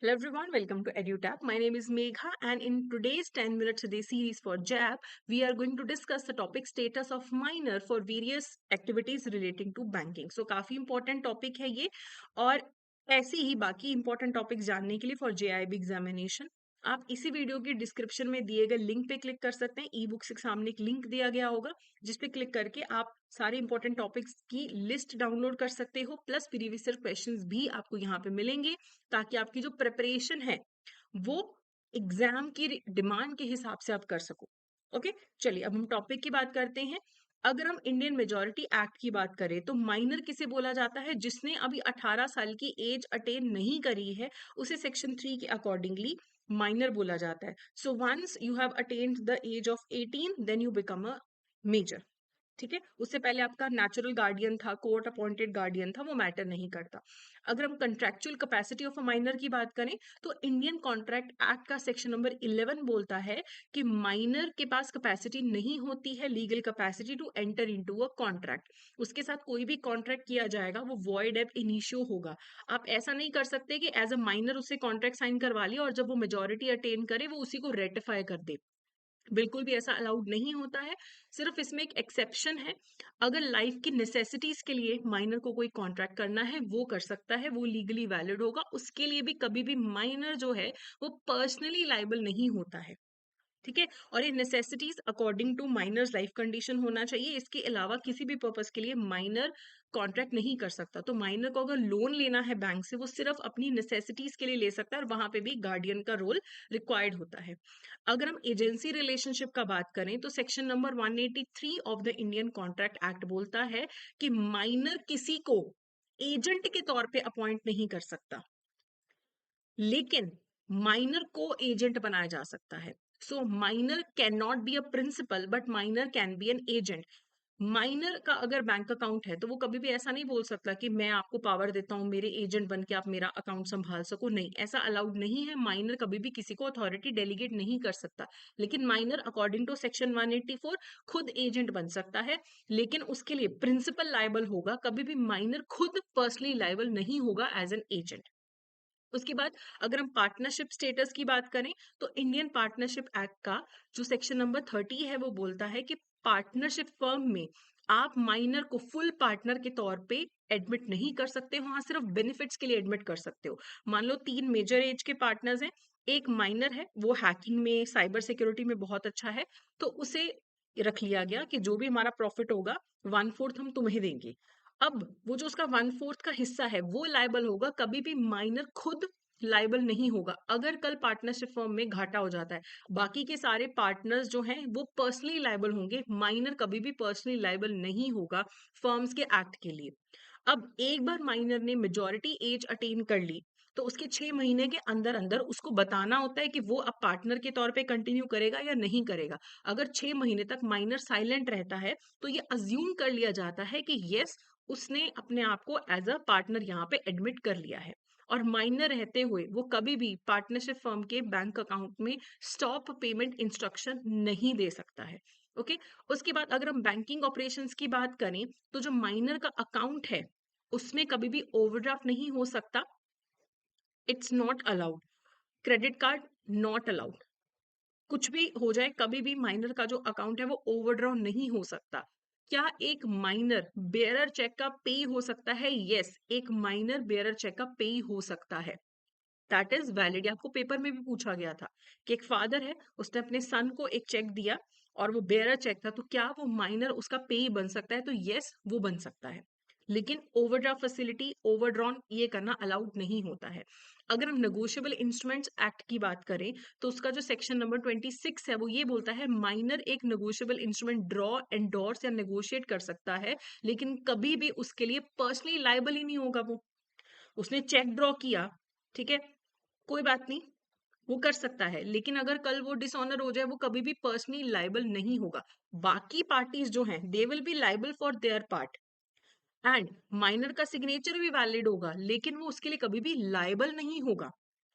Hello everyone, welcome to EduTap. My name is Megha and in today's 10 minutes a day series for JAB, we are going to discuss the topic status of minor for various activities relating to banking. So काफी important topic है ये और ऐसे ही बाकी important topics जानने के लिए for JIB examination आप इसी वीडियो की डिस्क्रिप्शन में दिए गए लिंक पे क्लिक कर सकते हैं। ई बुक्स के सामने एक लिंक दिया गया होगा जिस पे क्लिक करके आप सारे इंपॉर्टेंट टॉपिक्स की लिस्ट डाउनलोड कर सकते हो, प्लस प्रीवियस क्वेश्चंस भी आपको यहाँ पे मिलेंगे ताकि आपकी जो प्रिपरेशन है वो एग्जाम की डिमांड के हिसाब से आप कर सको। ओके, चलिए अब हम टॉपिक की बात करते हैं। अगर हम इंडियन मेजोरिटी एक्ट की बात करें तो माइनर किसे बोला जाता है? जिसने अभी 18 साल की एज अटेन नहीं करी है उसे सेक्शन 3 के अकॉर्डिंगली माइनर बोला जाता है। So once you have attend the age of 18 then you become a major. ठीक है, उससे पहले आपका नेचुरल गार्डियन था, कोर्ट अपॉइंटेड गार्डियन था, वो मैटर नहीं करता। अगर हम contractual capacity of a minor की बात करें तो इंडियन कॉन्ट्रैक्ट एक्ट का सेक्शन नंबर 11 बोलता है कि माइनर के पास कैपेसिटी नहीं होती है, legal capacity to enter into a contract. उसके साथ कोई भी कॉन्ट्रैक्ट किया जाएगा वो वॉइड एब इनिशियो होगा। आप ऐसा नहीं कर सकते कि एज अ माइनर उससे कॉन्ट्रैक्ट साइन करवा लिया और जब वो मेजोरिटी अटेन करे वो उसी को रेटिफाई कर दे। बिल्कुल भी ऐसा अलाउड नहीं होता है। सिर्फ इसमें एक एक्सेप्शन है, अगर लाइफ की नेसेसिटीज के लिए माइनर को कोई कॉन्ट्रैक्ट करना है वो कर सकता है, वो लीगली वैलिड होगा। उसके लिए भी कभी भी माइनर जो है वो पर्सनली लाइबल नहीं होता है। ठीक है, और ये necessities according to miners life condition होना चाहिए। इसके अलावा किसी भी पर्पस के लिए माइनर कॉन्ट्रैक्ट नहीं कर सकता। तो माइनर को अगर लोन लेना है बैंक से वो सिर्फ अपनी नेसेसिटीज के लिए ले सकता है और वहां पे भी गार्डियन का रोल रिक्वायर्ड होता है। अगर हम एजेंसी रिलेशनशिप का बात करें तो section number 183 of the Indian contract act बोलता है कि माइनर किसी को एजेंट के तौर पे अपॉइंट नहीं कर सकता, लेकिन माइनर को एजेंट बनाया जा सकता है। So minor can not be a principal but minor can be an agent. Minor का अगर बैंक अकाउंट है तो वो कभी भी ऐसा नहीं बोल सकता कि मैं आपको पावर देता हूँ मेरे एजेंट बन के आप मेरा अकाउंट संभाल सको। नहीं, ऐसा अलाउड नहीं है। माइनर कभी भी किसी को अथॉरिटी डेलीगेट नहीं कर सकता। लेकिन माइनर अकॉर्डिंग टू सेक्शन 184 खुद एजेंट बन सकता है, लेकिन उसके लिए प्रिंसिपल लायबल होगा। कभी भी माइनर खुद पर्सनली लायबल नहीं होगा एज एन एजेंट। उसके बाद अगर हम पार्टनरशिप स्टेटस की बात करें तो इंडियन पार्टनरशिप एक्ट का जो सेक्शन नंबर 30 है वो बोलता है कि पार्टनरशिप फर्म में आप माइनर को फुल पार्टनर के तौर पे एडमिट नहीं कर सकते हो। हाँ, सिर्फ बेनिफिट्स के लिए एडमिट कर सकते हो। मान लो 3 मेजर एज के पार्टनर्स हैं, एक माइनर है, वो हैकिंग में साइबर सिक्योरिटी में बहुत अच्छा है, तो उसे रख लिया गया कि जो भी हमारा प्रॉफिट होगा 1/4 हम तुम्हें देंगे। अब वो जो उसका 1/4 का हिस्सा है वो लायबल होगा, कभी भी माइनर खुद लायबल नहीं होगा। अगर कल पार्टनरशिप फर्म में घाटा हो जाता है, बाकी के सारे पार्टनर्स जो हैं वो पर्सनली लायबल होंगे, माइनर कभी भी पर्सनली लायबल नहीं होगा फर्म्स के एक्ट के लिए। अब एक बार माइनर ने मेजॉरिटी एज अटेन कर ली तो उसके 6 महीने के अंदर अंदर उसको बताना होता है कि वो अब पार्टनर के तौर पे कंटिन्यू करेगा या नहीं करेगा। अगर 6 महीने तक माइनर साइलेंट रहता है तो ये अज्यूम कर लिया जाता है कि यस, उसने अपने आप को एज अ पार्टनर यहाँ पे एडमिट कर लिया है और माइनर रहते हुए वो कभी भी पार्टनरशिप फर्म के बैंक अकाउंट में स्टॉप पेमेंट इंस्ट्रक्शन नहीं दे सकता है। ओके, उसके बाद अगर हम बैंकिंग ऑपरेशंस की बात करें तो जो माइनर का अकाउंट है उसमें कभी भी ओवरड्राफ्ट नहीं हो सकता। It's not allowed. Credit card not allowed. कुछ भी हो जाए कभी भी माइनर का जो अकाउंट है वो ओवरड्रॉ नहीं हो सकता। क्या एक माइनर बेयरर चेक का पे हो सकता है? यस, एक माइनर बेयरर चेक का पे हो सकता है। That is valid. आपको पेपर में भी पूछा गया था कि एक फादर है, उसने अपने सन को एक चेक दिया और वो बेयरर चेक था, तो क्या वो माइनर उसका पे बन सकता है? तो यस, वो बन सकता है। लेकिन ओवरड्राफ्ट फैसिलिटी ओवरड्रॉन ये करना अलाउड नहीं होता है। अगर हम नेगोशिएबल इंस्ट्रूमेंट्स एक्ट की बात करें तो उसका जो सेक्शन नंबर 26 है वो ये बोलता है माइनर एक नेगोशिएबल इंस्ट्रूमेंट ड्रॉ, एंडोर्स या नेगोशिएट कर सकता है, लेकिन कभी भी उसके लिए पर्सनली लायबल ही नहीं होगा। वो उसने चेक ड्रॉ किया, ठीक है, कोई बात नहीं, वो कर सकता है, लेकिन अगर कल वो डिसऑनर हो जाए वो कभी भी पर्सनली लायबल नहीं होगा। बाकी पार्टीज जो हैं they will be liable for their part and minor का सिग्नेचर भी वैलिड होगा, लेकिन वो उसके लिए कभी भी लायबल नहीं होगा।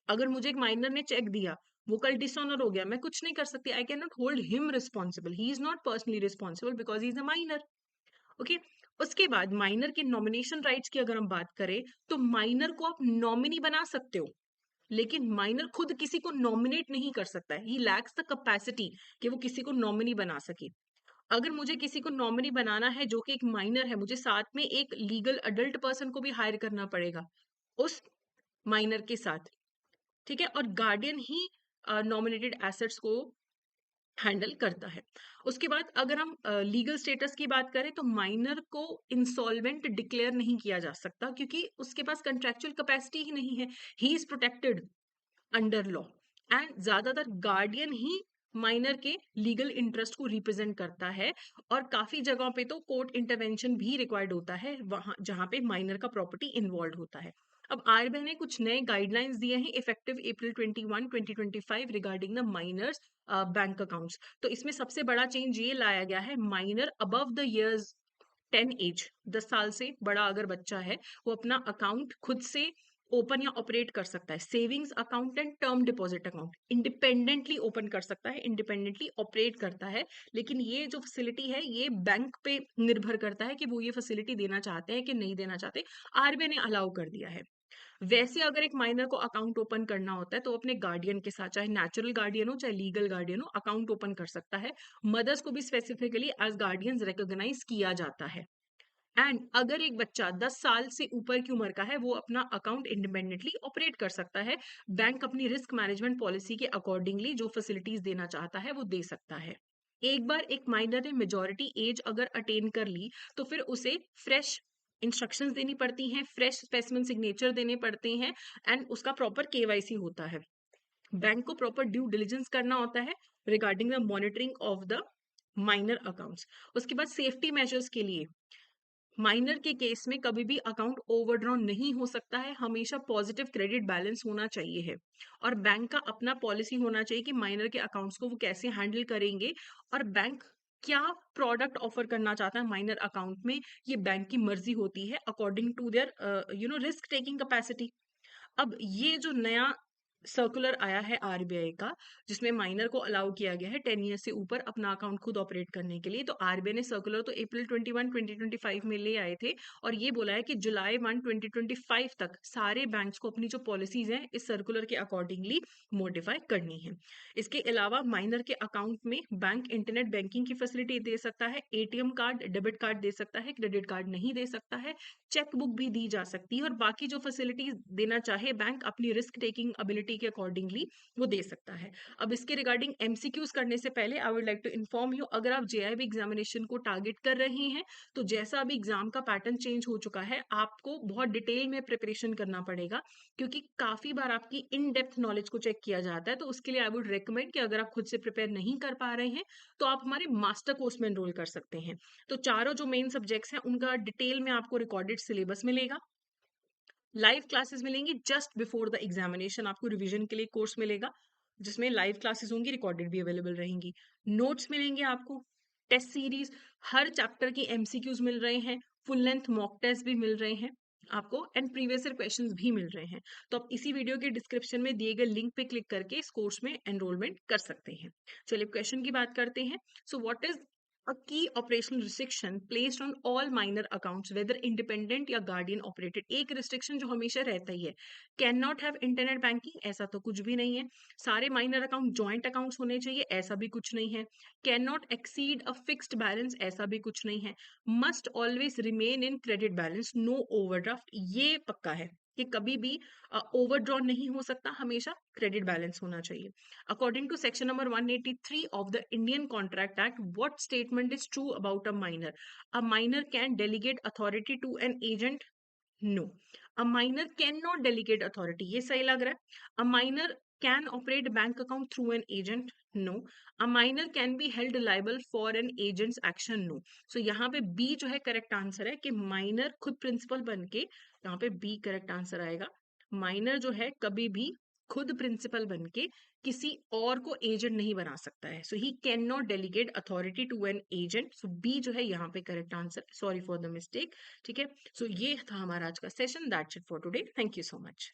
अगर मुझे एक माइनर ने चेक दिया, वो कल डिसऑनर हो गया, मैं कुछ नहीं कर सकती। I can not hold him responsible, he is not personally responsible because he is a minor. Okay, उसके बाद माइनर के नॉमिनेशन राइट्स की अगर हम बात करें तो माइनर को आप नॉमिनी बना सकते हो, लेकिन माइनर खुद किसी को नॉमिनेट नहीं कर सकता है, ही लैक्स द कैपेसिटी कि वो किसी को नॉमिनी बना सके। अगर मुझे किसी को नॉमिनी बनाना है जो कि एक माइनर है, मुझे साथ में एक लीगल अडल्ट पर्सन को भी हायर करना पड़ेगा उस माइनर के साथ, ठीक है। और गार्डियन ही नॉमिनेटेड एसेट्स को हैंडल करता है। उसके बाद अगर हम लीगल स्टेटस की बात करें तो माइनर को इंसॉल्वेंट डिक्लेयर नहीं किया जा सकता क्योंकि उसके पास कंट्रेक्चुअल कैपेसिटी ही नहीं है, he is protected under law. And ज्यादातर गार्डियन ही माइनर के लीगल इंटरेस्ट को रिप्रेजेंट करता है, और काफी जगहों पे तो कोर्ट इंटरवेंशन भी रिक्वायर्ड होता है वहां जहां पे माइनर का प्रॉपर्टी इन्वॉल्व होता है। अब आरबीआई ने कुछ नए गाइडलाइंस दिए हैं effective April 21 2025 regarding the minors bank accounts. तो इसमें सबसे बड़ा चेंज ये लाया गया है, minor above the years 10 age, 10 साल से बड़ा अगर बच्चा है, वो अपना अकाउंट खुद से ओपन या ऑपरेट कर सकता है। Savings account and term deposit account independently open कर सकता है, इंडिपेंडेंटली ऑपरेट करता है। लेकिन ये जो फैसिलिटी है ये बैंक पे निर्भर करता है कि वो ये फैसिलिटी देना चाहते हैं कि नहीं देना चाहते। आरबीआई ने अलाउ कर दिया है। वैसे अगर एक माइनर को अकाउंट ओपन करना होता है तो अपने गार्डियन के साथ, चाहे नेचुरल गार्डियन हो चाहे लीगल गार्डियन हो, अकाउंट ओपन कर सकता है। मदर्स को भी स्पेसिफिकली एज गार्डियंस रिकॉग्नाइज किया जाता है। एंड अगर एक बच्चा 10 साल से ऊपर की उम्र का है, वो अपना अकाउंट इंडिपेंडेंटली ऑपरेट कर सकता है। बैंक अपनी रिस्क मैनेजमेंट पॉलिसी के अकॉर्डिंगली जो फैसिलिटीज देना चाहता है वो दे सकता है। एक बार एक माइनर ने मेजॉरिटी एज अगर अटेन कर ली तो फिर उसे फ्रेश इंस्ट्रक्शंस देनी पड़ती हैं, फ्रेश स्पेसिमेन सिग्नेचर देने पड़ते हैं, एंड उसका प्रॉपर केवाईसी होता है। बैंक को प्रॉपर ड्यू डिलिजेंस करना होता है regarding the monitoring of the minor accounts. उसके बाद सेफ्टी मेजर्स के लिए माइनर के केस में कभी भी अकाउंट ओवरड्रॉन नहीं हो सकता है, हमेशा पॉजिटिव क्रेडिट बैलेंस होना चाहिए है। और बैंक का अपना पॉलिसी होना चाहिए कि माइनर के अकाउंट्स को वो कैसे हैंडल करेंगे, और बैंक क्या प्रोडक्ट ऑफर करना चाहता है माइनर अकाउंट में, ये बैंक की मर्जी होती है according to their risk taking capacity. अब ये जो नया सर्कुलर आया है आरबीआई का, जिसमें माइनर को अलाउ किया गया है 10 ईयर से ऊपर अपना अकाउंट खुद ऑपरेट करने के लिए, तो आरबीआई ने सर्कुलर तो अप्रैल 21 2025 में ले आए थे, और ये बोला है कि जुलाई 1 2025 तक सारे बैंक्स को अपनी जो पॉलिसीज हैं इस सर्कुलर के अकॉर्डिंगली मॉडिफाई करनी है। इसके अलावा माइनर के अकाउंट में बैंक इंटरनेट बैंकिंग की फैसिलिटी दे सकता है, एटीएम कार्ड डेबिट कार्ड दे सकता है, क्रेडिट कार्ड नहीं दे सकता है, चेक बुक भी दी जा सकती है, और बाकी जो फैसिलिटीज देना चाहे बैंक अपनी रिस्क टेकिंग एबिलिटी के अकॉर्डिंगली वो दे सकता है। अब इसके रिगार्डिंग एमसीक्यूज करने से पहले I would like to inform you, अगर आप जेआईबी एग्जामिनेशन को टारगेट कर रहे हैं तो जैसा अभी एग्जाम का पैटर्न चेंज हो चुका है, आपको बहुत डिटेल में प्रिपरेशन करना पड़ेगा, क्योंकि काफी बार आपकी इन डेप्थ नॉलेज को चेक किया जाता है। तो उसके लिए आई वुड रिकमेंड कि अगर आप खुद से प्रिपेयर नहीं कर पा रहे हैं तो आप हमारे मास्टर कोर्स में एनरोल कर सकते हैं। तो चारों जो मेन सब्जेक्ट्स हैं उनका डिटेल में आपको रिकॉर्डेड सिलेबस मिलेगा, लाइव क्लासेस मिलेंगी जस्ट बिफोर द एग्जामिनेशन, आपको रिवीजन के लिए कोर्स मिलेगा जिसमें लाइव क्लासेस होंगी, रिकॉर्डेड भी अवेलेबल रहेंगी, नोट्स मिलेंगे आपको, टेस्ट सीरीज, हर चैप्टर की एमसीक्यूज मिल रहे हैं, फुल लेंथ मॉक टेस्ट भी मिल रहे हैं आपको, एंड प्रीवियस ईयर क्वेश्चंस भी मिल रहे हैं। तो आप इसी वीडियो के डिस्क्रिप्शन में दिए गए लिंक पे क्लिक करके इस कोर्स में एनरोलमेंट कर सकते हैं। चलिए क्वेश्चन की बात करते हैं। So what is a key operational restriction placed on all minor accounts whether independent या guardian operated? एक restriction जो हमेशा रहता ही है, can not have internet banking, ऐसा तो कुछ भी नहीं है। सारे माइनर अकाउंट जॉइंट अकाउंट्स होने चाहिए, ऐसा भी कुछ नहीं है। Can not exceed a fixed balance, ऐसा भी कुछ नहीं है। Must always remain in credit balance, no overdraft, ये पक्का है कि कभी भी ओवरड्रॉन नहीं हो सकता, हमेशा क्रेडिट बैलेंस होना चाहिए। According to section number 183 of the Indian Contract Act, what statement is true about a minor? A minor can delegate authority to an agent? No. A minor cannot delegate authority. ये सही लग रहा है? A minor can operate bank account through an agent? No. A minor can be held liable for an agent's action? No. So यहाँ पे B जो है correct answer है कि माइनर खुद प्रिंसिपल बन के, यहाँ पे B करेक्ट आंसर आएगा। माइनर जो है कभी भी खुद प्रिंसिपल बन के किसी और को एजेंट नहीं बना सकता है। So he can not delegate authority to an agent. So B जो है यहाँ पे correct answer, sorry for the mistake. ठीक है, सो ये था हमारा आज का session. That's it for today, thank you so much.